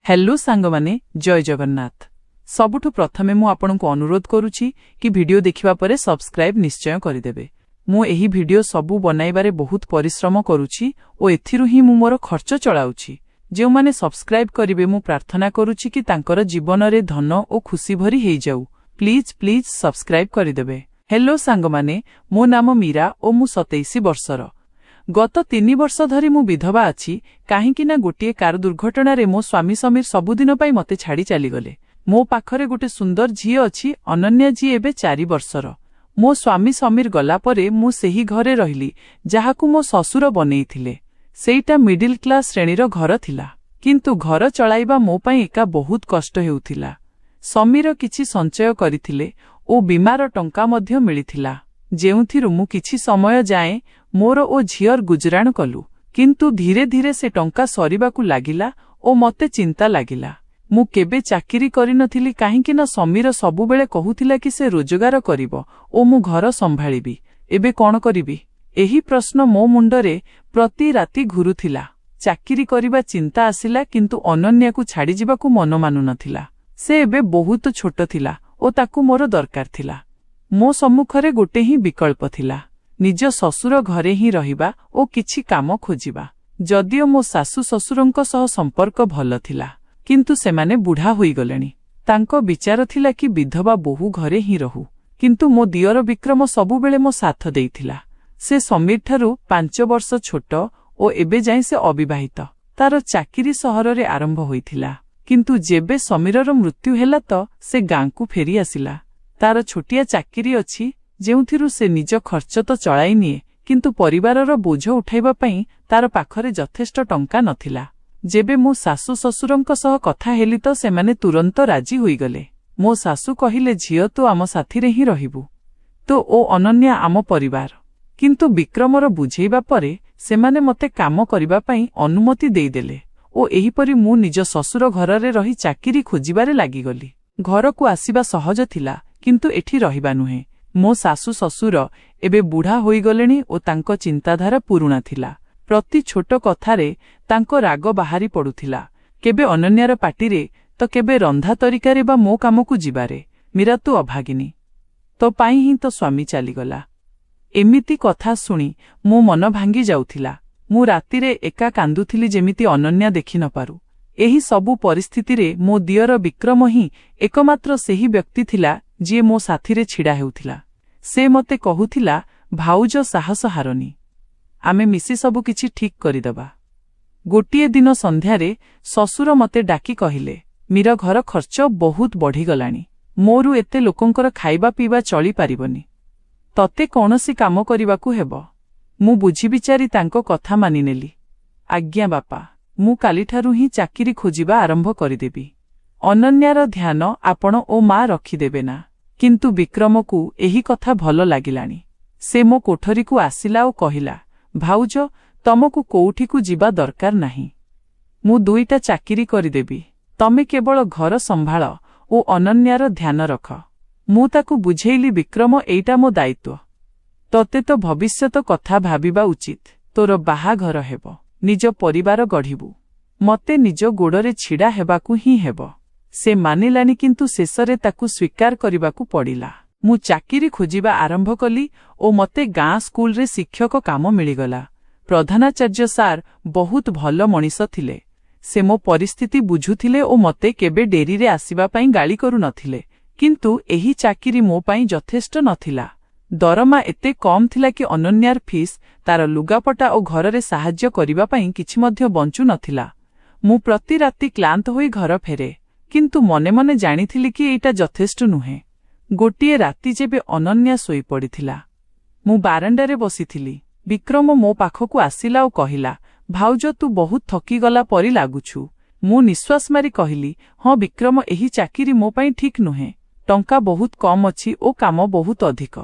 Hello सांगमाने जय जगन्नाथ। सबुठु प्रथमे मु आपनकु अनुरोध करूची कि वीडियो देखिबा परे सब्सक्राइब निश्चय करिदेबे। मु एही वीडियो सबु बनाइबारे बहुत परिश्रम करूची ओ एथिरु ही मु मोर खर्च चलाउची। जेउ माने सब्सक्राइब करिवे मु प्रार्थना करूची कि तांकर जीवन रे धन ओ खुशी भरी हेइ जाऊ। प्लीज सब्सक्राइब करिदेबे। हेलो सांगमाने मो नाम मीरा ओ मु 27 वर्षर। गत 3 वर्ष धरी मु विधवा अछि काहेकिना गोटिए कार दुर्घटना रे मो स्वामी समीर सबुदिन पाई मते छाड़ी चली गले। मो पाखरे गोटे सुंदर झियो अछि अनन्या जी एबे 4 वर्षर। मो स्वामी समीर गला परे मु सेही घरे रहिली जाहाकु मो ससुर बनेइथिले। सेईटा मिडिल क्लास श्रेणीर घर थिला किंतु घर चलाइबा मो पाई एका बहुत कष्ट हेउथिला। समीर किछि संचय करिथिले ओ बीमार टंका मध्य मिलिथिला जेउथिरु मु किछि समय जाए मोर ओ झियर गुजराण कलु। किंतु धीरे धीरे से टंका सरीबाकु लागिला ओ मते चिंता लागिला। मु केबे चाकिरी करिनथिली काहेकिना समीर सबुबेले कहुथिला कि से रोजगार करिवो ओ मु घर संभाळिबी। एबे कोन करिबी एही प्रश्न मो मुंडरे प्रति राति घुरुथिला। चाकिरी करिबा चिंता आसिला किंतु अनन्या को छाड़ी जिबाकु मन मानु नथिला। से एबे बहुत छोट थिला ओ ताकु मोर दरकार थिला। मो सम्मुखरे गोटे ही विकल्प थिला निज ससुर घरे ही रहिबा ओ किछि काम खोजिबा। जदियो मो सासु ससुरंक सह संपर्क भल थिला किंतु सेमाने बुढ़ा होई गलेनी। तांको विचार थिला कि विधवा बहु घरे ही रहू किंतु मो दियर विक्रम सबुबेले मो साथ देइथिला। से समीर ठारू 5 वर्ष छोट ओ एबे जाई से अविवाहित। तार चाकिरी सहर रे आरंभ होइथिला किंतु जेबे समीरर मृत्यु हेला तो से गांकु फेरी आसिला। तार छोटिया चाकिरी अछि जेउथिरु से निज खर्च तो चलाई निए किंतु परिवारर बोझ उठाइबा पई तार पाखरे यथेष्ट टंका नथिला। जेबे मो सासु ससुरंक सह कथा हेली तो सेमाने तुरंत राजी होई गले। मो सासु कहिले झियो तू आम साथी रे ही रहिबु तो ओ अनन्या आम परिवार। किंतु विक्रमर बुझेइबा परे सेमाने मते काम करिबा पई अनुमति देइदेले ओ एही परि मु निज ससुर घर रे रही चाकिरी खोजिबारे लागि गली। घर को आसीबा सहज थिला किंतु एठी रहिबा नुहे। मो सासु ससुर एबे बुढ़ा होई गलेनी ओ तांको चिंताधारा पुरुणा थिला। प्रति छोट कथारे तांको राग बाहारी पडुथिला। केबे अनन्यार पाटिरे तो केबे रंधा तरिकारे बा मो कामकु जिबारे मीरा तू अभागिनी तो पाई ही तो स्वामी चलीगला। एमिति कथा सुनी मो मन भांगी जाउथिला। मु रातिरे एका कांदुथिली जेमिति अनन्या देखि न पारु। एही सबु परिस्थिति रे मो दियर विक्रम ही एकमात्र सेही व्यक्ति थिला जे मो साथीरे छिड़ा हेउथिला। से मते कहुथिला भाउज साहस हारनी आमे मिसी सबु किछि ठीक करिदबा। गोटिए दिन संध्यारे ससुर मते डाकी कहिले मीरा घर खर्च बहुत बढ़ी गलानी। मोरु एते लोकंकर खाइबा पीबा चली पारिबनी। तते कोनोसी काम करिबाकु हेबो। मु बुझी बिचारी तांको कथा मानिनेली। आज्ञा बापा मु कालीठारु ही चाकिरी खोजिबा आरंभ करिदेबी। अनन्यार ध्यान आपण ओ मां रखिदेबे ना। किंतु विक्रमकु एही कथा भल लागिलानी। से मो कोठरी को आसिला ओ कहिला भाउज तमकु कोउठीकु जिबा दरकार नाही। मु 2टा चाकिरी करिदेबी। तमे केवल घर संभाळ ओ अनन्यार ध्यान रख। मु ताकु बुझेइली विक्रम एइटा मो दायित्व। तते तो भविष्यत कथा भाबिबा उचित। तोर बाहाघर हेबो निज परिवार गढ़िबु। मते निज गोड़रे छिड़ा हेबाकु ही हेबो। से मानिलानी किंतु शेषरे ताकु स्वीकार करिबाकु पड़िला। मु चाकिरी खोजिबा आरंभ कली ओ मते गाँ स्कूल रे शिक्षक काम मिलिगला। प्रधानाचार्य सार बहुत भल मनीष थिले। से मो परिस्थिति बुझुथिले ओ मते केबे डेरी रे आसीबा पई गाली करू नथिले। किंतु एही चाकिरी मो पई यथेष्ट नथिला। दरमा एते कम थिला कि अनन्यार फीस तार लुगापटा ओ घररे साहाय्य करिबा पई किछि मध्य बंचु नथिला। मु प्रति राति क्लांत होई घर फेरे किंतु मने मने जानिथिली कि एटा यथेष्ट नुहे। गोटिए राति जेबे अनन्या सोई पड़िथिला मु बारंडारे बसिथिली। विक्रम मो पाखकु आसिला ओ कहिला भाउज तू बहुत थकी गला परी लागुछु। मु निश्वास मारी कहिली हां विक्रम एही चाकिरी मो पई ठीक नुहे। टंका बहुत कम अछि ओ काम बहुत अधिक।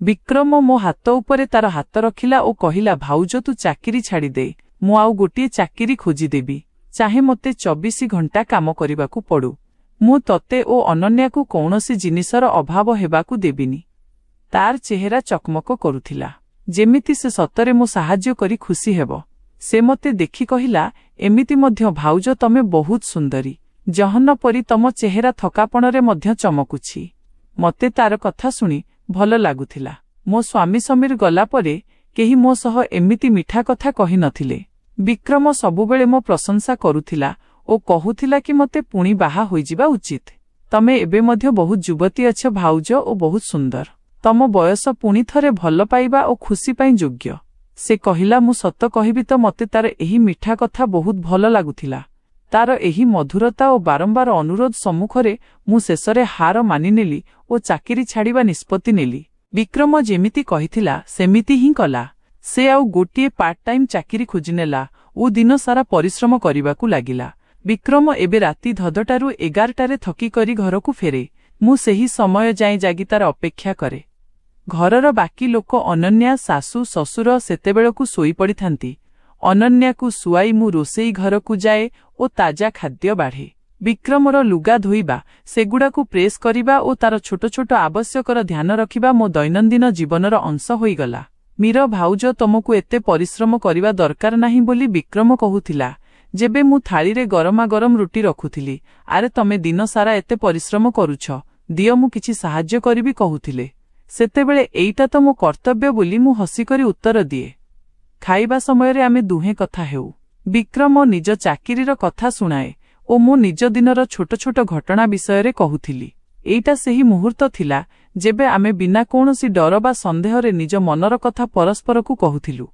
विक्रम मो हाथ उपरे तार हाथ रखिला ओ कहिला भाउज तू चाकिरी छाड़ी दे। मु आउ गोटिए चाकिरी खोजी देबी। चाहे मते 24 घंटा काम करिबाकु पड़ू। मु तते ओ अनन्या को कौनसी जिनिसर अभाव हेबाकु देबिनी। तार चेहरा चकमक करुथिला जेमिति से सतरे मो साहाय्य करी खुशी हेबो। ସେ ମତେ ଦେଖି କହିଲା, ଏମିତି ମଧ୍ୟ ଭାଉଜ ତମେ ବହୁତ ସୁନ୍ଦରୀ। ଜହ୍ନ ପରି ତମ ଚେହେରା ଥକାପଣରେ ମଧ୍ୟ ଚମକୁଛି। ମତେ ତାର କଥା ଶୁଣି ଭଲ ଲାଗୁଥିଲା। ମୋ ସ୍ୱାମୀ ସମୀର ଗଲା ପରେ କେହି ମୋ ସହ ଏମିତି ମିଠା କଥା କହିନଥିଲେ। ବିକ୍ରମ ସବୁବେଳେ ମୋ ପ୍ରଶଂସା କରୁଥିଲା ଓ କହୁଥିଲା କି ମତେ ପୁଣି ବାହା ହୋଇଯିବା ଉଚିତ। ତମେ ଏବେ ମଧ୍ୟ ବହୁତ ଯୁବତୀ ଅଛ ଭାଉଜ ଓ ବହୁତ ସୁନ୍ଦର। ତମ ବୟସ ପୁଣି ଥରେ ଭଲ ପାଇବା ଓ ଖୁସି ପାଇଁ ଯୋଗ୍ୟ। ସେ କହିଲା, ମୁଁ ସତ କହିବି ତ ମତେ ତାର ଏହି ମିଠା କଥା ବହୁତ ଭଲ ଲାଗୁଥିଲା। ତାର ଏହି ମଧୁରତା ଓ ବାରମ୍ବାର ଅନୁରୋଧ ସମ୍ମୁଖରେ ମୁଁ ଶେଷରେ ହାର ମାନିନେଲି ଓ ଚାକିରି ଛାଡ଼ିବା ନିଷ୍ପତ୍ତି ନେଲି। ବିକ୍ରମ ଯେମିତି କହିଥିଲା ସେମିତି ହିଁ କଲା। ସେ ଆଉ ଗୋଟିଏ ପାର୍ଟ ଟାଇମ୍ ଚାକିରି ଖୋଜିନେଲା ଓ ଦିନସାରା ପରିଶ୍ରମ କରିବାକୁ ଲାଗିଲା। ବିକ୍ରମ ଏବେ ରାତି 10ଟାରୁ 11ଟାରେ ଥକି କରି ଘରକୁ ଫେରେ। ମୁଁ ସେହି ସମୟ ଯାଏଁ ଜାଗି ତାର ଅପେକ୍ଷା କରେ। ଘରର ବାକି ଲୋକ ଅନନ୍ୟା, ଶାଶୁ, ଶ୍ୱଶୁର ସେତେବେଳକୁ ଶୋଇପଡ଼ିଥାନ୍ତି। ଅନନ୍ୟାକୁ ଶୁଆଇ ମୁଁ ରୋଷେଇ ଘରକୁ ଯାଏ ଓ ତାଜା ଖାଦ୍ୟ ବାଢ଼େ। ବିକ୍ରମର ଲୁଗା ଧୋଇବା, ସେଗୁଡ଼ାକୁ ପ୍ରେସ୍ କରିବା ଓ ତାର ଛୋଟ ଛୋଟ ଆବଶ୍ୟକର ଧ୍ୟାନ ରଖିବା ମୋ ଦୈନନ୍ଦିନ ଜୀବନର ଅଂଶ ହୋଇଗଲା। ମୀର ଭାଉଜ ତମକୁ ଏତେ ପରିଶ୍ରମ କରିବା ଦରକାର ନାହିଁ ବୋଲି ବିକ୍ରମ କହୁଥିଲା। ଯେବେ ମୁଁ ଥାଳିରେ ଗରମାଗରମ ରୁଟି ରଖୁଥିଲି, ଆରେ ତମେ ଦିନସାରା ଏତେ ପରିଶ୍ରମ କରୁଛ, ଦିଅ ମୁଁ କିଛି ସାହାଯ୍ୟ କରିବି କହୁଥିଲେ। ସେତେବେଳେ ଏଇଟା ତ ମୋ କର୍ତ୍ତବ୍ୟ ବୋଲି ମୁଁ ହସିକରି ଉତ୍ତର ଦିଏ। ଖାଇବା ସମୟରେ ଆମେ ଦୁହେଁ କଥା ହେଉ। ବିକ୍ରମ ନିଜ ଚାକିରିର କଥା ଶୁଣାଏ ଓ ମୁଁ ନିଜ ଦିନର ଛୋଟ ଛୋଟ ଘଟଣା ବିଷୟରେ କହୁଥିଲି। ଏଇଟା ସେହି ମୁହୂର୍ତ୍ତ ଥିଲା ଯେବେ ଆମେ ବିନା କୌଣସି ଡର ବା ସନ୍ଦେହରେ ନିଜ ମନର କଥା ପରସ୍ପରକୁ କହୁଥିଲୁ।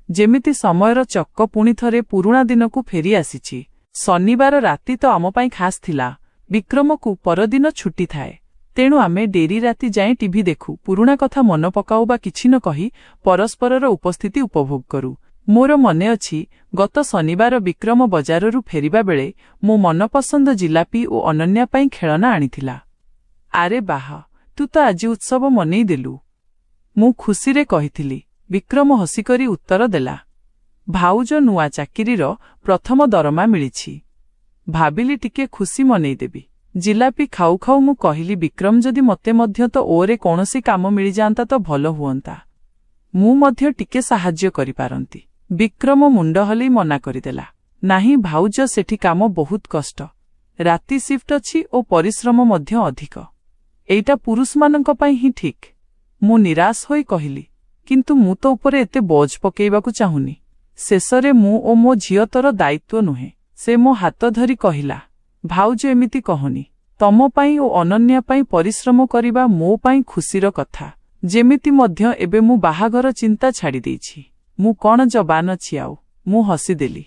ଯେମିତି ସମୟର ଚକ୍ର ପୁଣି ଥରେ ପୁରୁଣା ଦିନକୁ ଫେରି ଆସିଛି। ଶନିବାର ରାତି ତ ଆମ ପାଇଁ ଖାସ୍ ଥିଲା। ବିକ୍ରମକୁ ପରଦିନ ଛୁଟି ଥାଏ। ତେଣୁ ଆମେ ଡେରି ରାତି ଯାଏଁ ଟିଭି ଦେଖୁ, ପୁରୁଣା କଥା ମନେ ପକାଉ ବା କିଛି ନ କହି ପରସ୍ପରର ଉପସ୍ଥିତି ଉପଭୋଗ କରୁ। ମୋର ମନେ ଅଛି, ଗତ ଶନିବାର ବିକ୍ରମ ବଜାରରୁ ଫେରିବା ବେଳେ ମୋ ମନପସନ୍ଦ ଜିଲାପି ଓ ଅନନ୍ୟା ପାଇଁ ଖେଳନା ଆଣିଥିଲା। ଆରେ ବାହ, ତୁ ତ ଆଜି ଉତ୍ସବ ମନେଇଦେଲୁ, ମୁଁ ଖୁସିରେ କହିଥିଲି। ବିକ୍ରମ ହସିକରି ଉତ୍ତର ଦେଲା, ଭାଉଜ ନୂଆ ଚାକିରିର ପ୍ରଥମ ଦରମା ମିଳିଛି। ଭାବିଲି ଟିକେ ଖୁସି ମନେଇଦେବି। ଜିଲାପି ଖାଉ ଖାଉ ମୁଁ କହିଲି, ବିକ୍ରମ ଯଦି ମତେ ମଧ୍ୟ ତ ଓରେ କୌଣସି କାମ ମିଳିଯାଆନ୍ତା ତ ଭଲ ହୁଅନ୍ତା। ମୁଁ ମଧ୍ୟ ଟିକେ ସାହାଯ୍ୟ କରିପାରନ୍ତି। ବିକ୍ରମ ମୁଣ୍ଡ ହଲେଇ ମନା କରିଦେଲା, ନାହିଁ ଭାଉଜ, ସେଠି କାମ ବହୁତ କଷ୍ଟ। ରାତି ସିଫ୍ଟ ଅଛି ଓ ପରିଶ୍ରମ ମଧ୍ୟ ଅଧିକ। ଏଇଟା ପୁରୁଷମାନଙ୍କ ପାଇଁ ହିଁ ଠିକ୍। ମୁଁ ନିରାଶ ହୋଇ କହିଲି, କିନ୍ତୁ ମୁଁ ତ ଉପରେ ଏତେ ବୋଝ ପକେଇବାକୁ ଚାହୁଁନି। ଶେଷରେ ମୁଁ ଓ ମୋ ଝିଅ ତୋର ଦାୟିତ୍ୱ ନୁହେଁ। ସେ ମୋ ହାତ ଧରି କହିଲା, ଭାଉଜ ଏମିତି କହନି। ତମ ପାଇଁ ଓ ଅନନ୍ୟା ପାଇଁ ପରିଶ୍ରମ କରିବା ମୋ ପାଇଁ ଖୁସିର କଥା। ଯେମିତି ମଧ୍ୟ ଏବେ ମୁଁ ବାହାଘର ଚିନ୍ତା ଛାଡ଼ି ଦେଇଛି। ମୁଁ କଣ ଜବାନ ଅଛି ଆଉ? ମୁଁ ହସିଦେଲି।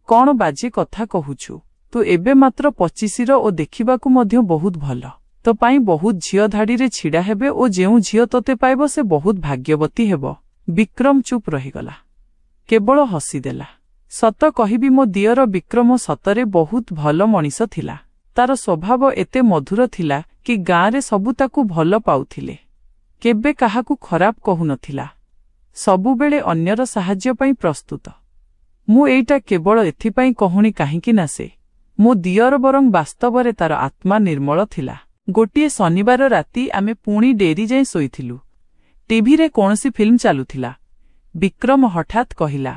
କଣ ବାଜେ କଥା କହୁଛୁ? ତୁ ଏବେ ମାତ୍ର 25ର ଓ ଦେଖିବାକୁ ମଧ୍ୟ ବହୁତ ଭଲ। ତୋ ପାଇଁ ବହୁତ ଝିଅ ଧାଡ଼ିରେ ଛିଡ଼ା ହେବେ ଓ ଯେଉଁ ଝିଅ ତୋତେ ପାଇବ ସେ ବହୁତ ଭାଗ୍ୟବତୀ ହେବ। ବିକ୍ରମ ଚୁପ୍ ରହିଗଲା, କେବଳ ହସିଦେଲା। ସତ କହିବି, ମୋ ଦିଅର ବିକ୍ରମ ସତରେ ବହୁତ ଭଲ ମଣିଷ ଥିଲା। ତାର ସ୍ୱଭାବ ଏତେ ମଧୁର ଥିଲା କି ଗାଁରେ ସବୁ ତାକୁ ଭଲ ପାଉଥିଲେ। କେବେ କାହାକୁ ଖରାପ କହୁନଥିଲା। ସବୁବେଳେ ଅନ୍ୟର ସାହାଯ୍ୟ ପାଇଁ ପ୍ରସ୍ତୁତ। ମୁଁ ଏଇଟା କେବଳ ଏଥିପାଇଁ କହୁନି କାହିଁକି ନା ସେ ମୋ ଦିଅର, ବରଂ ବାସ୍ତବରେ ତାର ଆତ୍ମା ନିର୍ମଳ ଥିଲା। ଗୋଟିଏ ଶନିବାର ରାତି ଆମେ ପୁଣି ଡେରି ଯାଏଁ ଶୋଇଥିଲୁ। ଟିଭିରେ କୌଣସି ଫିଲ୍ମ ଚାଲୁଥିଲା। ବିକ୍ରମ ହଠାତ୍ କହିଲା,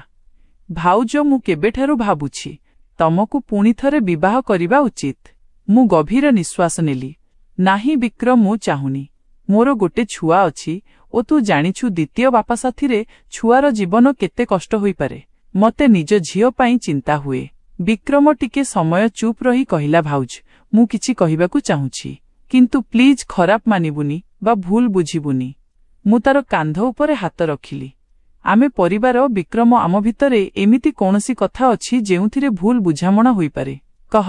ଭାଉଜ, ମୁଁ କେବେଠାରୁ ଭାବୁଛି ତମକୁ ପୁଣି ଥରେ ବିବାହ କରିବା ଉଚିତ। ମୁଁ ଗଭୀର ନିଶ୍ୱାସ ନେଲି। ନାହିଁ ବିକ୍ରମ, ମୁଁ ଚାହୁଁନି। ମୋର ଗୋଟେ ଛୁଆ ଅଛି ଓ ତୁ ଜାଣିଛୁ ଦ୍ୱିତୀୟ ବାପା ସାଥିରେ ଛୁଆର ଜୀବନ କେତେ କଷ୍ଟ ହୋଇପାରେ। ମତେ ନିଜ ଝିଅ ପାଇଁ ଚିନ୍ତା ହୁଏ। ବିକ୍ରମ ଟିକେ ସମୟ ଚୁପ୍ ରହି କହିଲା, ଭାଉଜ, ମୁଁ କିଛି କହିବାକୁ ଚାହୁଁଛି, କିନ୍ତୁ ପ୍ଲିଜ୍ ଖରାପ ମାନିବୁନି ବା ଭୁଲ ବୁଝିବୁନି। ମୁଁ ତାର କାନ୍ଧ ଉପରେ ହାତ ରଖିଲି। ଆମେ ପରିବାର, ବିକ୍ରମ, ଆମ ଭିତରେ ଏମିତି କୌଣସି କଥା ଅଛି ଯେଉଁଥିରେ ଭୁଲ ବୁଝାମଣା ହୋଇପାରେ? କହ।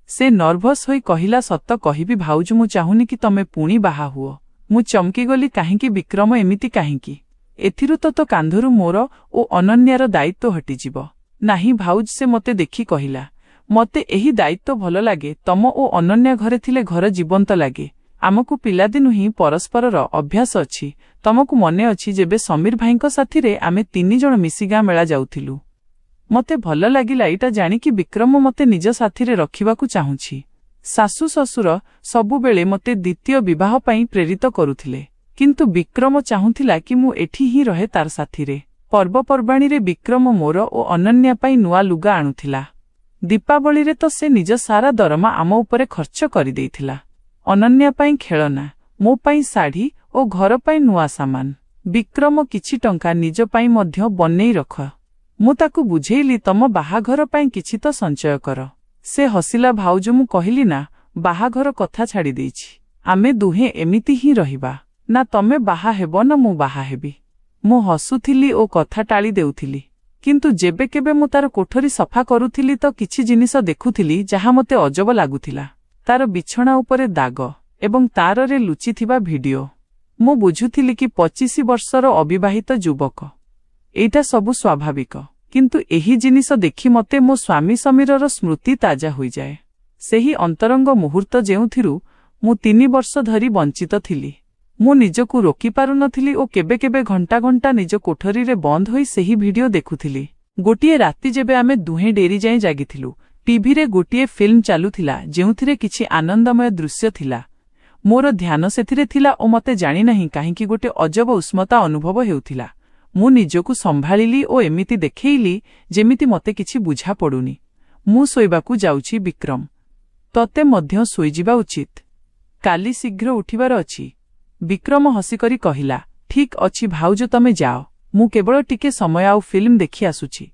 ସେ ନର୍ଭସ୍ ହୋଇ କହିଲା, ସତ କହିବି ଭାଉଜ, ମୁଁ ଚାହୁଁନି କି ତମେ ପୁଣି ବାହା ହୁଅ। ମୁଁ ଚମକିଗଲି, କାହିଁକି ବିକ୍ରମ, ଏମିତି କାହିଁକି? ଏଥିରୁ ତ ତୋ କାନ୍ଧରୁ ମୋର ଓ ଅନନ୍ୟାର ଦାୟିତ୍ୱ ହଟିଯିବ। ନାହିଁ ଭାଉଜ, ସେ ମତେ ଦେଖି କହିଲା, ମତେ ଏହି ଦାୟିତ୍ୱ ଭଲ ଲାଗେ। ତମ ଓ ଅନନ୍ୟା ଘରେ ଥିଲେ ଘର ଜୀବନ୍ତ ଲାଗେ। ଆମକୁ ପିଲାଦିନୁ ହିଁ ପରସ୍ପରର ଅଭ୍ୟାସ ଅଛି। ତମକୁ ମନେ ଅଛି ଯେବେ ସମୀର ଭାଇଙ୍କ ସାଥିରେ ଆମେ 3 ଜଣ ମିଶି ଗାଁ ମେଳା ଯାଉଥିଲୁ? ମତେ ଭଲ ଲାଗିଲା ଏଇଟା ଜାଣିକି ବିକ୍ରମ ମତେ ନିଜ ସାଥିରେ ରଖିବାକୁ ଚାହୁଁଛି। ଶାଶୁ ଶ୍ୱଶୁର ସବୁବେଳେ ମତେ ଦ୍ୱିତୀୟ ବିବାହ ପାଇଁ ପ୍ରେରିତ କରୁଥିଲେ, କିନ୍ତୁ ବିକ୍ରମ ଚାହୁଁଥିଲା କି ମୁଁ ଏଠି ହିଁ ରହେ ତାର ସାଥିରେ। ପର୍ବପର୍ବାଣୀରେ ବିକ୍ରମ ମୋର ଓ ଅନନ୍ୟା ପାଇଁ ନୂଆ ଲୁଗା ଆଣୁଥିଲା। ଦୀପାବଳିରେ ତ ସେ ନିଜ ସାରା ଦରମା ଆମ ଉପରେ ଖର୍ଚ୍ଚ କରିଦେଇଥିଲା। ଅନନ୍ୟା ପାଇଁ ଖେଳନା, ମୋ ପାଇଁ ଶାଢ଼ୀ ଓ ଘର ପାଇଁ ନୂଆ ସାମାନ। ବିକ୍ରମ କିଛି ଟଙ୍କା ନିଜ ପାଇଁ ମଧ୍ୟ ବନେଇ ରଖ। ମୁଁ ତାକୁ ବୁଝେଇଲି, ତମ ବାହାଘର ପାଇଁ କିଛି ତ ସଞ୍ଚୟ କର। ସେ ହସିଲା। ଭାଉଜ, ମୁଁ କହିଲି ନା, ବାହାଘର କଥା ଛାଡ଼ି ଦେଇଛି। ଆମେ ଦୁହେଁ ଏମିତି ହିଁ ରହିବା। ନା ତମେ ବାହା ହେବ ନା ମୁଁ ବାହା ହେବି। ମୁଁ ହସୁଥିଲି ଓ କଥା ଟାଳି ଦେଉଥିଲି। କିନ୍ତୁ ଯେବେ କେବେ ମୁଁ ତାର କୋଠରୀ ସଫା କରୁଥିଲି ତ କିଛି ଜିନିଷ ଦେଖୁଥିଲି ଯାହା ମୋତେ ଅଜବ ଲାଗୁଥିଲା। ତାର ବିଛଣା ଉପରେ ଦାଗ ଏବଂ ତାରରେ ଲୁଚିଥିବା ଭିଡିଓ। ମୁଁ ବୁଝୁଥିଲି କି 25 ବର୍ଷର ଅବିବାହିତ ଯୁବକ। ଏଇଟା ସବୁ ସ୍ୱାଭାବିକ। କିନ୍ତୁ ଏହି ଜିନିଷ ଦେଖି ମୋତେ ମୋ ସ୍ୱାମୀ ସମୀରର ସ୍ମୃତି ତାଜା ହୋଇଯାଏ। ସେହି ଅନ୍ତରଙ୍ଗ ମୁହୂର୍ତ୍ତ ଯେଉଁଥିରୁ ମୁଁ 3 ବର୍ଷ ଧରି ବଞ୍ଚିତ ଥିଲି। ମୁଁ ନିଜକୁ ରୋକିପାରୁନଥିଲି ଓ କେବେ କେବେ ଘଣ୍ଟା ଘଣ୍ଟା ନିଜ କୋଠରୀରେ ବନ୍ଦ ହୋଇ ସେହି ଭିଡିଓ ଦେଖୁଥିଲି। ଗୋଟିଏ ରାତି ଯେବେ ଆମେ ଦୁହେଁ ଡେରି ଯାଏଁ ଜାଗିଥିଲୁ, ଟିଭିରେ ଗୋଟିଏ ଫିଲ୍ମ ଚାଲୁଥିଲା ଯେଉଁଥିରେ କିଛି ଆନନ୍ଦମୟ ଦୃଶ୍ୟ ଥିଲା। ମୋର ଧ୍ୟାନ ସେଥିରେ ଥିଲା ଓ ମୋତେ ଜାଣିନାହିଁ କାହିଁକି ଗୋଟେ ଅଜବ ଉଷ୍ମତା ଅନୁଭବ ହେଉଥିଲା। ମୁଁ ନିଜକୁ ସମ୍ଭାଳିଲି ଓ ଏମିତି ଦେଖେଇଲି ଯେମିତି ମୋତେ କିଛି ବୁଝା ପଡୁନି। ମୁଁ ଶୋଇବାକୁ ଯାଉଛି ବିକ୍ରମ। ତତେ ମଧ୍ୟ ଶୋଇଯିବା ଉଚିତ। କାଲି ଶୀଘ୍ର ଉଠିବାର ଅଛି। ବିକ୍ରମ ହସିକରି କହିଲା, ଠିକ୍ ଅଛି ଭାଉଜ, ତମେ ଯାଅ। ମୁଁ କେବଳ ଟିକେ ସମୟ ଆଉ ଫିଲ୍ମ ଦେଖି ଆସୁଛି।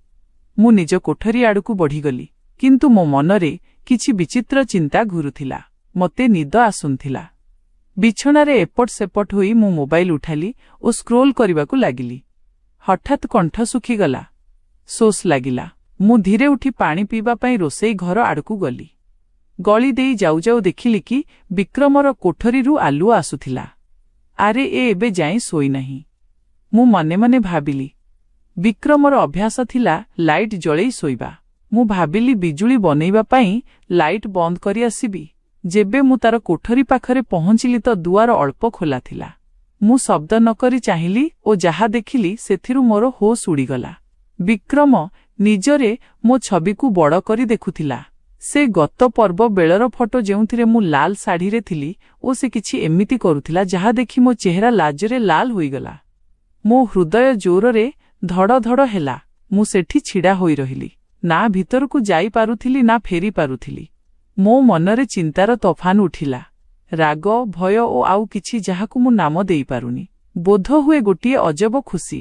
ମୁଁ ନିଜ କୋଠରୀ ଆଡ଼କୁ ବଢ଼ିଗଲି। କିନ୍ତୁ ମୋ ମନରେ କିଛି ବିଚିତ୍ର ଚିନ୍ତା ଘୁରୁଥିଲା। ମୋତେ ନିଦ ଆସୁନଥିଲା। ବିଛଣାରେ ଏପଟ ସେପଟ ହୋଇ ମୁଁ ମୋବାଇଲ ଉଠାଲି ଓ ସ୍କ୍ରୋଲ କରିବାକୁ ଲାଗିଲି। ହଠାତ୍ କଣ୍ଠ ଶୁଖିଗଲା। ଶୋଷ ଲାଗିଲା। ମୁଁ ଧୀରେ ଉଠି ପାଣି ପିଇବା ପାଇଁ ରୋଷେଇ ଘର ଆଡ଼କୁ ଗଲି। ଗଳି ଦେଇ ଯାଉ ଯାଉ ଦେଖିଲି କି ବିକ୍ରମର କୋଠରୀରୁ ଆଲୁଅ ଆସୁଥିଲା। ଆରେ, ଏବେ ଯାଏଁ ଶୋଇନାହିଁ। ମୁଁ ମନେ ମନେ ଭାବିଲି। ବିକ୍ରମର ଅଭ୍ୟାସ ଥିଲା ଲାଇଟ୍ ଜଳେଇ ଶୋଇବା। ମୁଁ ଭାବିଲି ବିଜୁଳି ବନେଇବା ପାଇଁ ଲାଇଟ୍ ବନ୍ଦ କରି ଆସିବି। ଯେବେ ମୁଁ ତାର କୋଠରୀ ପାଖରେ ପହଞ୍ଚିଲି ତ ଦୁଆର ଅଳ୍ପ ଖୋଲା ଥିଲା। ମୁଁ ଶବ୍ଦ ନ କରି ଚାହିଁଲି ଓ ଯାହା ଦେଖିଲି ସେଥିରୁ ମୋର ହୋସ୍ ଉଡ଼ିଗଲା। ବିକ୍ରମ ନିଜରେ ମୋ ଛବିକୁ ବଡ଼ କରି ଦେଖୁଥିଲା। ସେ ଗତ ପର୍ବ ବେଳର ଫଟୋ ଯେଉଁଥିରେ ମୁଁ ଲାଲ ଶାଢ଼ୀରେ ଥିଲି ଓ ସେ କିଛି ଏମିତି କରୁଥିଲା ଯାହା ଦେଖି ମୋ ଚେହେରା ଲାଜରେ ଲାଲ ହୋଇଗଲା। ମୋ ହୃଦୟ ଜୋରରେ ଧଡ଼ ଧଡ଼ ହେଲା। ମୁଁ ସେଠି ଛିଡ଼ା ହୋଇ ରହିଲି। ନା ଭିତରକୁ ଯାଇପାରୁଥିଲି ନା ଫେରି ପାରୁଥିଲି। ମୋ ମନରେ ଚିନ୍ତାର ତୋଫାନ ଉଠିଲା। ରାଗ, ଭୟ ଓ ଆଉ କିଛି ଯାହାକୁ ମୁଁ ନାମ ଦେଇପାରୁନି। ବୋଧହୁଏ ଗୋଟିଏ ଅଜବ ଖୁସି।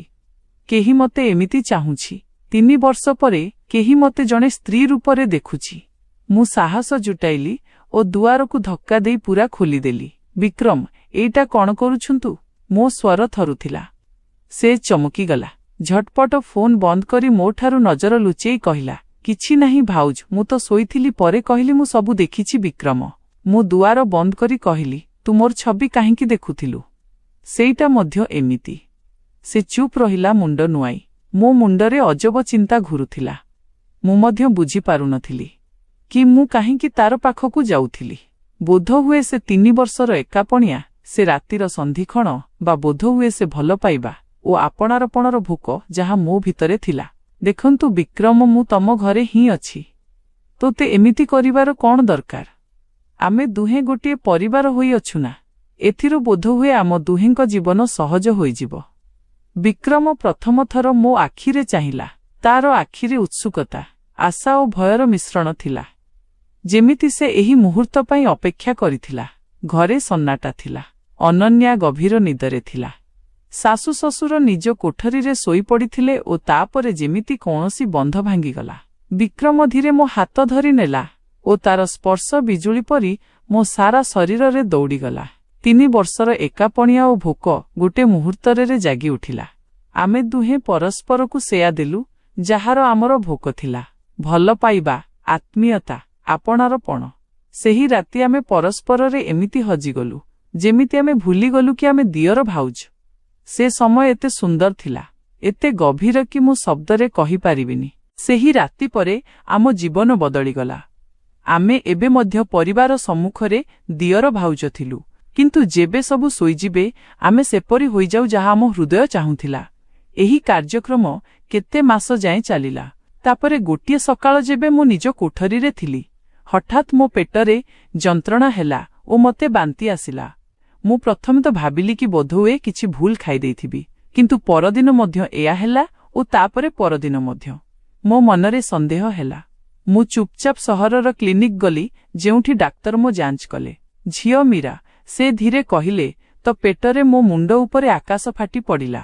କେହି ମୋତେ ଏମିତି ଚାହୁଁଛି। 3 ବର୍ଷ ପରେ କେହି ମୋତେ ଜଣେ ସ୍ତ୍ରୀ ରୂପରେ ଦେଖୁଛି। ମୁଁ ସାହସ ଜୁଟାଇଲି ଓ ଦୁଆରକୁ ଧକ୍କା ଦେଇ ପୁରା ଖୋଲିଦେଲି। ବିକ୍ରମ, ଏଇଟା କ'ଣ କରୁଛନ୍ତୁ? ମୋ ସ୍ୱର ଥରୁଥିଲା। ସେ ଚମକିଗଲା। ଝଟପଟ ଫୋନ୍ ବନ୍ଦ କରି ମୋ ଠାରୁ ନଜର ଲୁଚେଇ କହିଲା, କିଛି ନାହିଁ ଭାଉଜ, ମୁଁ ତ ଶୋଇଥିଲି। ପରେ କହିଲି, ମୁଁ ସବୁ ଦେଖିଛି ବିକ୍ରମ। ମୁଁ ଦୁଆର ବନ୍ଦ କରି କହିଲି, ତୁ ମୋର ଛବି କାହିଁକି ଦେଖୁଥିଲୁ? ସେଇଟା ମଧ୍ୟ ଏମିତି। ସେ ଚୁପ୍ ରହିଲା, ମୁଣ୍ଡ ନୁଆଇ। ମୋ ମୁଣ୍ଡରେ ଅଜବ ଚିନ୍ତା ଘୁରୁଥିଲା। ମୁଁ ମଧ୍ୟ ବୁଝିପାରୁନଥିଲି କି ମୁଁ କାହିଁକି ତାର ପାଖକୁ ଯାଉଥିଲି। ବୋଧହୁଏ ସେ 3 ବର୍ଷର ଏକାପଣିଆ, ସେ ରାତିର ସନ୍ଧିକ୍ଷଣ, ବା ବୋଧହୁଏ ସେ ଭଲ ପାଇବା ଓ ଆପଣାରପଣର ଭୋକ ଯାହା ମୋ ଭିତରେ ଥିଲା। ଦେଖନ୍ତୁ ବିକ୍ରମ, ମୁଁ ତମ ଘରେ ହିଁ ଅଛି। ତୋତେ ଏମିତି କରିବାର କ'ଣ ଦରକାର? ଆମେ ଦୁହେଁ ଗୋଟିଏ ପରିବାର ହୋଇଅଛୁ ନା? ଏଥିରୁ ବୋଧହୁଏ ଆମ ଦୁହେଁଙ୍କ ଜୀବନ ସହଜ ହୋଇଯିବ। ବିକ୍ରମ ପ୍ରଥମ ଥର ମୋ ଆଖିରେ ଚାହିଁଲା। ତାର ଆଖିରେ ଉତ୍ସୁକତା, ଆଶା ଓ ଭୟର ମିଶ୍ରଣ ଥିଲା। ଯେମିତି ସେ ଏହି ମୁହୂର୍ତ୍ତ ପାଇଁ ଅପେକ୍ଷା କରିଥିଲା। ଘରେ ସନ୍ନାଟା ଥିଲା। ଅନନ୍ୟା ଗଭୀର ନିଦରେ ଥିଲା। ଶାଶୁ ଶ୍ୱଶୁର ନିଜ କୋଠରୀରେ ଶୋଇପଡ଼ିଥିଲେ ଓ ତାପରେ ଯେମିତି କୌଣସି ବନ୍ଧ ଭାଙ୍ଗିଗଲା। ବିକ୍ରମ ଧୀରେ ମୋ ହାତ ଧରି ନେଲା ଓ ତାର ସ୍ପର୍ଶ ବିଜୁଳି ପରି ମୋ ସାରା ଶରୀରରେ ଦୌଡ଼ିଗଲା। 3 ବର୍ଷର ଏକାପଣିଆ ଓ ଭୋକ ଗୋଟେ ମୁହୂର୍ତ୍ତରେ ଜାଗି ଉଠିଲା। ଆମେ ଦୁହେଁ ପରସ୍ପରକୁ ସେୟା ଦେଲୁ ଯାହାର ଆମର ଭୋକ ଥିଲା। ଭଲ ପାଇବା, ଆତ୍ମୀୟତା, ଆପଣାରପଣ। ସେହି ରାତି ଆମେ ପରସ୍ପରରେ ଏମିତି ହଜିଗଲୁ ଯେମିତି ଆମେ ଭୁଲିଗଲୁ କି ଆମେ ଦିଅର ଭାଉଜ। ସେ ସମୟ ଏତେ ସୁନ୍ଦର ଥିଲା, ଏତେ ଗଭୀର କି ମୁଁ ଶବ୍ଦରେ କହିପାରିବିନି। ସେହି ରାତି ପରେ ଆମ ଜୀବନ ବଦଳିଗଲା। ଆମେ ଏବେ ମଧ୍ୟ ପରିବାର ସମ୍ମୁଖରେ ଦିଅର ଭାଉଜ ଥିଲୁ। କିନ୍ତୁ ଯେବେ ସବୁ ଶୋଇଯିବେ ଆମେ ସେପରି ହୋଇଯାଉ ଯାହା ଆମ ହୃଦୟ ଚାହୁଁଥିଲା। ଏହି କାର୍ଯ୍ୟକ୍ରମ କେତେ ମାସ ଯାଏଁ ଚାଲିଲା। ତାପରେ ଗୋଟିଏ ସକାଳ ଯେବେ ମୁଁ ନିଜ କୋଠରୀରେ ଥିଲି, ହଠାତ୍ ମୋ ପେଟରେ ଯନ୍ତ୍ରଣା ହେଲା ଓ ମୋତେ ବାନ୍ତି ଆସିଲା। ମୁଁ ପ୍ରଥମେ ତ ଭାବିଲି କି ବୋଧହୁଏ କିଛି ଭୁଲ ଖାଇଦେଇଥିବି। କିନ୍ତୁ ପରଦିନ ମଧ୍ୟ ଏୟା ହେଲା ଓ ଓ ତାପରେ ପରଦିନ ମଧ୍ୟ। ମୋ ମନରେ ସନ୍ଦେହ ହେଲା। ମୁଁ ଚୁପଚାପ ସହରର କ୍ଲିନିକ୍ ଗଲି, ଯେଉଁଠି ଡାକ୍ତର ମୋ ଯାଞ୍ଚ କଲେ। ଝିଅ ମୀରା, ସେ ଧୀରେ କହିଲେ, ତ ପେଟରେ ମୋ ମୁଣ୍ଡ ଉପରେ ଆକାଶ ଫାଟି ପଡ଼ିଲା।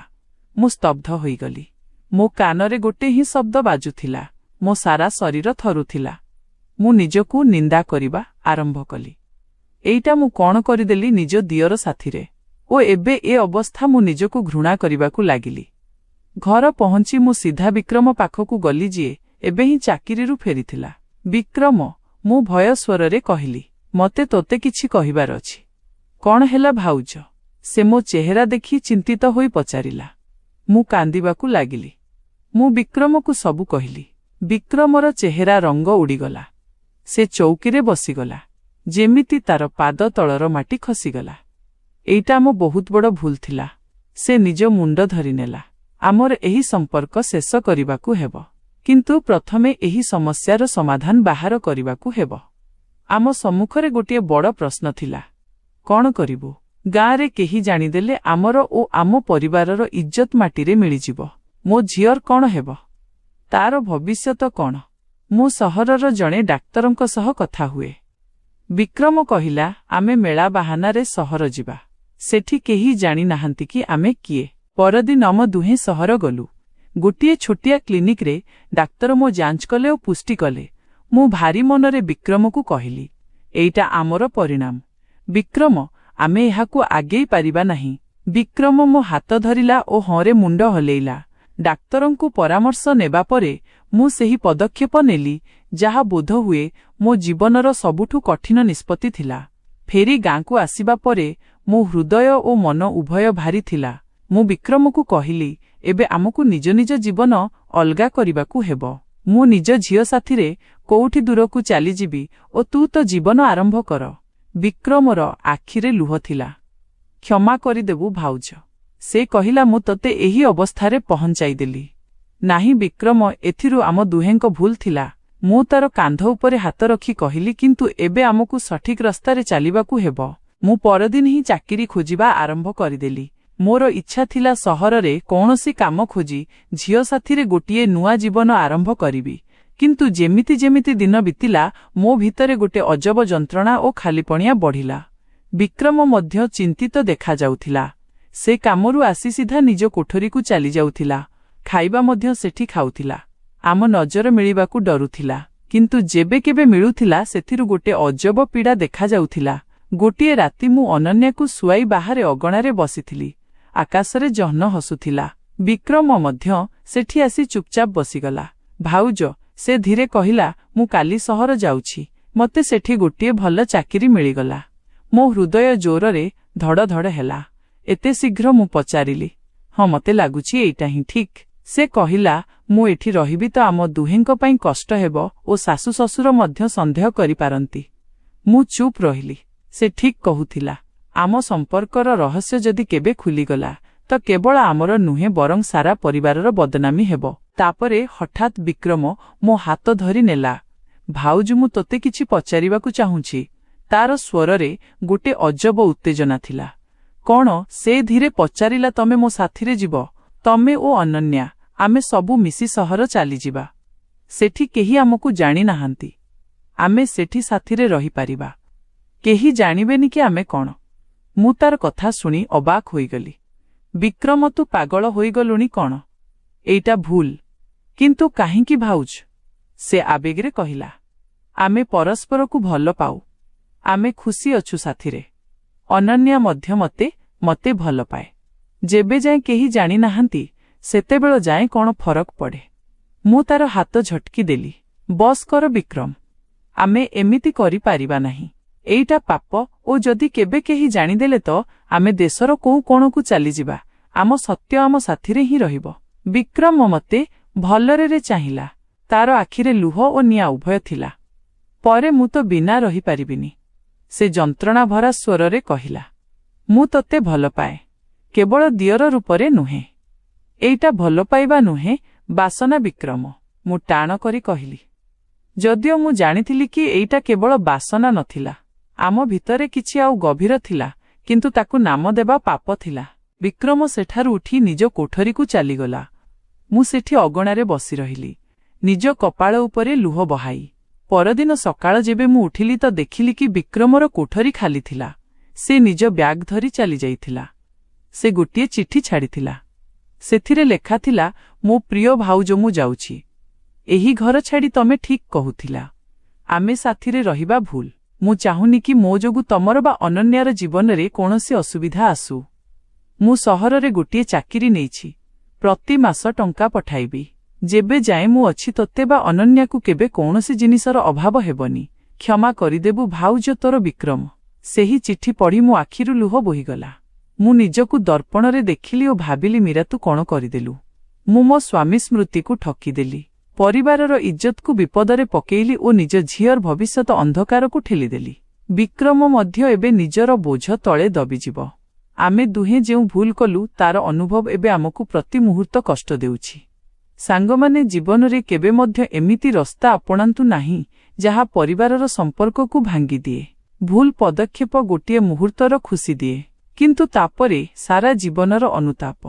ମୁଁ ସ୍ତବ୍ଧ ହୋଇଗଲି। ମୋ କାନରେ ଗୋଟେ ହିଁ ଶବ୍ଦ ବାଜୁଥିଲା। ମୋ ସାରା ଶରୀର ଥରୁଥିଲା। ମୁଁ ନିଜକୁ ନିନ୍ଦା କରିବା ଆରମ୍ଭ କଲି। ଏଇଟା ମୁଁ କଣ କରିଦେଲି ନିଜ ଦିଅର ସାଥିରେ? ଓ ଏବେ ଏ ଅବସ୍ଥା? ମୁଁ ନିଜକୁ ଘୃଣା କରିବାକୁ ଲାଗିଲି। ଘର ପହଞ୍ଚି ମୁଁ ସିଧା ବିକ୍ରମ ପାଖକୁ ଗଲି, ଯିଏ ଏବେ ହିଁ ଚାକିରିରୁ ଫେରିଥିଲା। ବିକ୍ରମ, ମୁଁ ଭୟ ସ୍ୱରରେ କହିଲି, ମତେ ତୋତେ କିଛି କହିବାର ଅଛି। କଣ ହେଲା ଭାଉଜ? ସେ ମୋ ଚେହେରା ଦେଖି ଚିନ୍ତିତ ହୋଇ ପଚାରିଲା। ମୁଁ କାନ୍ଦିବାକୁ ଲାଗିଲି। ମୁଁ ବିକ୍ରମକୁ ସବୁ କହିଲି। ବିକ୍ରମର ଚେହେରା ରଙ୍ଗ ଉଡ଼ିଗଲା। ସେ ଚୌକିରେ ବସିଗଲା, ଯେମିତି ତାର ପାଦ ତଳର ମାଟି ଖସିଗଲା। ଏଇଟା ଆମ ବହୁତ ବଡ଼ ଭୁଲ ଥିଲା। ସେ ନିଜ ମୁଣ୍ଡ ଧରିନେଲା। ଆମର ଏହି ସମ୍ପର୍କ ଶେଷ କରିବାକୁ ହେବ। କିନ୍ତୁ ପ୍ରଥମେ ଏହି ସମସ୍ୟାର ସମାଧାନ ବାହାର କରିବାକୁ ହେବ। ଆମ ସମ୍ମୁଖରେ ଗୋଟିଏ ବଡ଼ ପ୍ରଶ୍ନ ଥିଲା। କଣ କରିବୁ? ଗାଁରେ କେହି ଜାଣିଦେଲେ ଆମର ଓ ଆମ ପରିବାରର ଇଜ୍ଜତ ମାଟିରେ ମିଳିଯିବ। ମୋ ଝିଅର କଣ ହେବ? ତାର ଭବିଷ୍ୟତ କଣ? ମୁଁ ସହରର ଜଣେ ଡାକ୍ତରଙ୍କ ସହ କଥା ହୁଏ। ବିକ୍ରମ କହିଲା, ଆମେ ମେଳା ବାହାନାରେ ସହର ଯିବା। ସେଠି କେହି ଜାଣିନାହାନ୍ତି କି ଆମେ କିଏ। ପରଦିନ ଆମ ଦୁହେଁ ସହର ଗଲୁ। ଗୋଟିଏ ଛୋଟିଆ କ୍ଲିନିକ୍ରେ ଡାକ୍ତର ମୋ ଯାଞ୍ଚ କଲେ ଓ ପୁଷ୍ଟି କଲେ। ମୁଁ ଭାରି ମନରେ ବିକ୍ରମକୁ କହିଲି, ଏଇଟା ଆମର ପରିଣାମ। ବିକ୍ରମ, ଆମେ ଏହାକୁ ଆଗେଇ ପାରିବା ନାହିଁ। ବିକ୍ରମ ମୋ ହାତ ଧରିଲା ଓ ହଁରେ ମୁଣ୍ଡ ହଲେଇଲା। ଡାକ୍ତରଙ୍କୁ ପରାମର୍ଶ ନେବା ପରେ ମୁଁ ସେହି ପଦକ୍ଷେପ ନେଲି, ଯାହା ବୋଧହୁଏ ମୋ ଜୀବନର ସବୁଠୁ କଠିନ ନିଷ୍ପତ୍ତି ଥିଲା। ଫେରି ଗାଁକୁ ଆସିବା ପରେ ମୋ ହୃଦୟ ଓ ମନ ଉଭୟ ଭାରି ଥିଲା। ମୁଁ ବିକ୍ରମକୁ କହିଲି, ଏବେ ଆମକୁ ନିଜ ନିଜ ଜୀବନ ଅଲଗା କରିବାକୁ ହେବ। ମୁଁ ନିଜ ଝିଅ ସାଥିରେ କୋଉଠି ଦୂରକୁ ଚାଲିଯିବି ଓ ତୁ ତ ଜୀବନ ଆରମ୍ଭ କର। ବିକ୍ରମର ଆଖିରେ ଲୁହ ଥିଲା। କ୍ଷମା କରିଦେବୁ ଭାଉଜ। ସେ କହିଲା, ମୁଁ ତତେ ଏହି ଅବସ୍ଥାରେ ପହଞ୍ଚାଇଦେଲି। ନାହିଁ ବିକ୍ରମ, ଏଥିରୁ ଆମ ଦୁହେଁଙ୍କ ଭୁଲ ଥିଲା। ମୁଁ ତାର କାନ୍ଧ ଉପରେ ହାତ ରଖି କହିଲି, କିନ୍ତୁ ଏବେ ଆମକୁ ସଠିକ ରାସ୍ତାରେ ଚାଲିବାକୁ ହେବ। ମୁଁ ପରଦିନ ହିଁ ଚାକିରି ଖୋଜିବା ଆରମ୍ଭ କରିଦେଲି। ମୋର ଇଚ୍ଛା ଥିଲା ସହରରେ କୌଣସି କାମ ଖୋଜି ଝିଅ ସାଥିରେ ଗୋଟିଏ ନୂଆ ଜୀବନ ଆରମ୍ଭ କରିବି। କିନ୍ତୁ ଯେମିତି ଯେମିତି ଦିନ ବିତିଲା, ମୋ ଭିତରେ ଗୋଟେ ଅଜବ ଯନ୍ତ୍ରଣା ଓ ଖାଲିପଣିଆ ବଢ଼ିଲା। ବିକ୍ରମ ମଧ୍ୟ ଚିନ୍ତିତ ଦେଖାଯାଉଥିଲା। ସେ କାମରୁ ଆସି ସିଧା ନିଜ କୋଠରୀକୁ ଚାଲିଯାଉଥିଲା। ଖାଇବା ମଧ୍ୟ ସେଠି ଖାଉଥିଲା। ଆମ ନଜର ମିଳିବାକୁ ଡରୁଥିଲା। କିନ୍ତୁ ଯେବେ କେବେ ମିଳୁଥିଲା, ସେଥିରୁ ଗୋଟେ ଅଜବ ପୀଡ଼ା ଦେଖାଯାଉଥିଲା। ଗୋଟିଏ ରାତି ମୁଁ ଅନନ୍ୟାକୁ ଶୁଆଇ ବାହାରେ ଅଗଣାରେ ବସିଥିଲି। ଆକାଶରେ ଜହ୍ନ ହସୁଥିଲା। ବିକ୍ରମ ମଧ୍ୟ ସେଠି ଆସି ଚୁପଚାପ ବସିଗଲା। ଭାଉଜ, ସେ ଧୀରେ କହିଲା, ମୁଁ କାଲି ସହର ଯାଉଛି। ମତେ ସେଠି ଗୋଟିଏ ଭଲ ଚାକିରି ମିଳିଗଲା। ମୋ ହୃଦୟ ଜୋରରେ ଧଡ଼ ଧଡ଼ ହେଲା। ଏତେ ଶୀଘ୍ର? ମୁଁ ପଚାରିଲି। ହଁ, ମତେ ଲାଗୁଛି ଏଇଟା ହିଁ ଠିକ୍। ସେ କହିଲା, ମୁଁ ଏଠି ରହିବି ତ ଆମ ଦୁହେଁଙ୍କ ପାଇଁ କଷ୍ଟ ହେବ ଓ ଶାଶୁ ଶ୍ୱଶୁର ମଧ୍ୟ ସନ୍ଦେହ କରିପାରନ୍ତି। ମୁଁ ଚୁପ୍ ରହିଲି। ସେ ଠିକ୍ କହୁଥିଲା। ଆମ ସମ୍ପର୍କର ରହସ୍ୟ ଯଦି କେବେ ଖୁଲିଗଲା, ତ କେବଳ ଆମର ନୁହେଁ ବରଂ ସାରା ପରିବାରର ବଦନାମୀ ହେବ। ତାପରେ ହଠାତ୍ ବିକ୍ରମ ମୋ ହାତ ଧରି ନେଲା। ଭାଉଜ, ମୁଁ ତୋତେ କିଛି ପଚାରିବାକୁ ଚାହୁଁଛି। ତାର ସ୍ୱରରେ ଗୋଟେ ଅଜବ ଉତ୍ତେଜନା ଥିଲା। କଣ? ସେ ଧୀରେ ପଚାରିଲା। ତମେ ମୋ ସାଥିରେ ଯିବ? ତମେ ଓ ଅନନ୍ୟା, ଆମେ ସବୁ ମିଶି ସହର ଚାଲିଯିବା। ସେଠି କେହି ଆମକୁ ଜାଣିନାହାନ୍ତି। ଆମେ ସେଠି ସାଥିରେ ରହିପାରିବା। କେହି ଜାଣିବେନି କି ଆମେ କଣ। ମୁଁ ତାର କଥା ଶୁଣି ଅବାକ୍ ହୋଇଗଲି। ବିକ୍ରମ, ତୁ ପାଗଳ ହୋଇଗଲୁଣି କଣ? ଏଇଟା ଭୁଲ। କିନ୍ତୁ କାହିଁକି ଭାଉଜ? ସେ ଆବେଗରେ କହିଲା। ଆମେ ପରସ୍ପରକୁ ଭଲ ପାଉ। ଆମେ ଖୁସି ଅଛୁ ସାଥିରେ। ଅନନ୍ୟା ମଧ୍ୟ ମତେ ଭଲ ପାଏ। ଯେବେ ଯାଏ କେହି ଜାଣିନାହାନ୍ତି, ସେତେବେଳ ଯାଏଁ କଣ ଫରକ ପଡ଼େ? ମୁଁ ତାର ହାତ ଝଟକି ଦେଲି। ବସ୍ କର ବିକ୍ରମ। ଆମେ ଏମିତି କରିପାରିବା ନାହିଁ। ଏଇଟା ପାପ ଓ ଯଦି କେବେ କେହି ଜାଣିଦେଲେ ତ ଆମେ ଦେଶର କୋଉ କୋଣକୁ ଚାଲିଯିବା। ଆମ ସତ୍ୟ ଆମ ସାଥିରେ ହିଁ ରହିବ। ବିକ୍ରମ ମତେ ଭଲରେ ଚାହିଁଲା। ତାର ଆଖିରେ ଲୁହ ଓ ନିଆଁ ଉଭୟ ଥିଲା। ପରେ ମୁଁ ତ ବିନା ରହିପାରିବିନି, ସେ ଯନ୍ତ୍ରଣା ଭରା ସ୍ୱରରେ କହିଲା। ମୁଁ ତତେ ଭଲ ପାଏ, କେବଳ ଦିଅର ରୂପରେ ନୁହେଁ। ଏଇଟା ଭଲ ପାଇବା ନୁହେଁ, ବାସନା। ବିକ୍ରମ, ମୁଁ ଟାଣ କରି କହିଲି। ଯଦିଓ ମୁଁ ଜାଣିଥିଲି କି ଏଇଟା କେବଳ ବାସନା ନଥିଲା। ଆମ ଭିତରେ କିଛି ଆଉ ଗଭୀର ଥିଲା, କିନ୍ତୁ ତାକୁ ନାମ ଦେବା ପାପ ଥିଲା। ବିକ୍ରମ ସେଠାରୁ ଉଠି ନିଜ କୋଠରୀକୁ ଚାଲିଗଲା। ମୁଁ ସେଠି ଅଗଣାରେ ବସି ରହିଲି, ନିଜ କପାଳ ଉପରେ ଲୁହ ବହାଇ। ପରଦିନ ସକାଳ ଯେବେ ମୁଁ ଉଠିଲି ତ ଦେଖିଲି କି ବିକ୍ରମର କୋଠରୀ ଖାଲି ଥିଲା। ସେ ନିଜ ବ୍ୟାଗ୍ ଧରି ଚାଲିଯାଇଥିଲା। ସେ ଗୋଟିଏ ଚିଠି ଛାଡ଼ିଥିଲା। ସେଥିରେ ଲେଖାଥିଲା, ମୋ ପ୍ରିୟ ଭାଉଜ, ମୁଁ ଯାଉଛି। ଏହି ଘର ଛାଡ଼ି ତମେ ଠିକ୍ କହୁଥିଲା। ଆମେ ସାଥିରେ ରହିବା ଭୁଲ। ମୁଁ ଚାହୁଁନି କି ମୋ ଯୋଗୁଁ ତମର ବା ଅନନ୍ୟାର ଜୀବନରେ କୌଣସି ଅସୁବିଧା ଆସୁ। ମୁଁ ସହରରେ ଗୋଟିଏ ଚାକିରି ନେଇଛି। ପ୍ରତି ମାସ ଟଙ୍କା ପଠାଇବି। ଯେବେ ଯାଏଁ ମୁଁ ଅଛି ତୋତେ ବା ଅନନ୍ୟାକୁ କେବେ କୌଣସି ଜିନିଷର ଅଭାବ ହେବନି। କ୍ଷମା କରିଦେବୁ ଭାଉଜ, ତୋର ବିକ୍ରମ। ସେହି ଚିଠି ପଢ଼ି ମୋ ଆଖିରୁ ଲୁହ ବୋହିଗଲା। ମୁଁ ନିଜକୁ ଦର୍ପଣରେ ଦେଖିଲି ଓ ଭାବିଲି, ମୀରା, ତୁ କ'ଣ କରିଦେଲୁ? ମୁଁ ମୋ ସ୍ୱାମୀ ସ୍ମୃତିକୁ ଠକିଦେଲି। ପରିବାରର ଇଜ୍ଜତକୁ ବିପଦରେ ପକେଇଲି ଓ ନିଜ ଝିଅର ଭବିଷ୍ୟତ ଅନ୍ଧକାରକୁ ଠେଲିଦେଲି। ବିକ୍ରମ ମଧ୍ୟ ଏବେ ନିଜର ବୋଝ ତଳେ ଦବିଯିବ। ଆମେ ଦୁହେଁ ଯେଉଁ ଭୁଲ କଲୁ ତାର ଅନୁଭବ ଏବେ ଆମକୁ ପ୍ରତି ମୁହୂର୍ତ୍ତ କଷ୍ଟ ଦେଉଛି। ସାଙ୍ଗମାନେ, ଜୀବନରେ କେବେ ମଧ୍ୟ ଏମିତି ରାସ୍ତା ଆପଣାନ୍ତୁ ନାହିଁ ଯାହା ପରିବାରର ସମ୍ପର୍କକୁ ଭାଙ୍ଗିଦିଏ। ଭୁଲ ପଦକ୍ଷେପ ଗୋଟିଏ ମୁହୂର୍ତ୍ତର ଖୁସି ଦିଏ, କିନ୍ତୁ ତାପରେ ସାରା ଜୀବନର ଅନୁତାପ।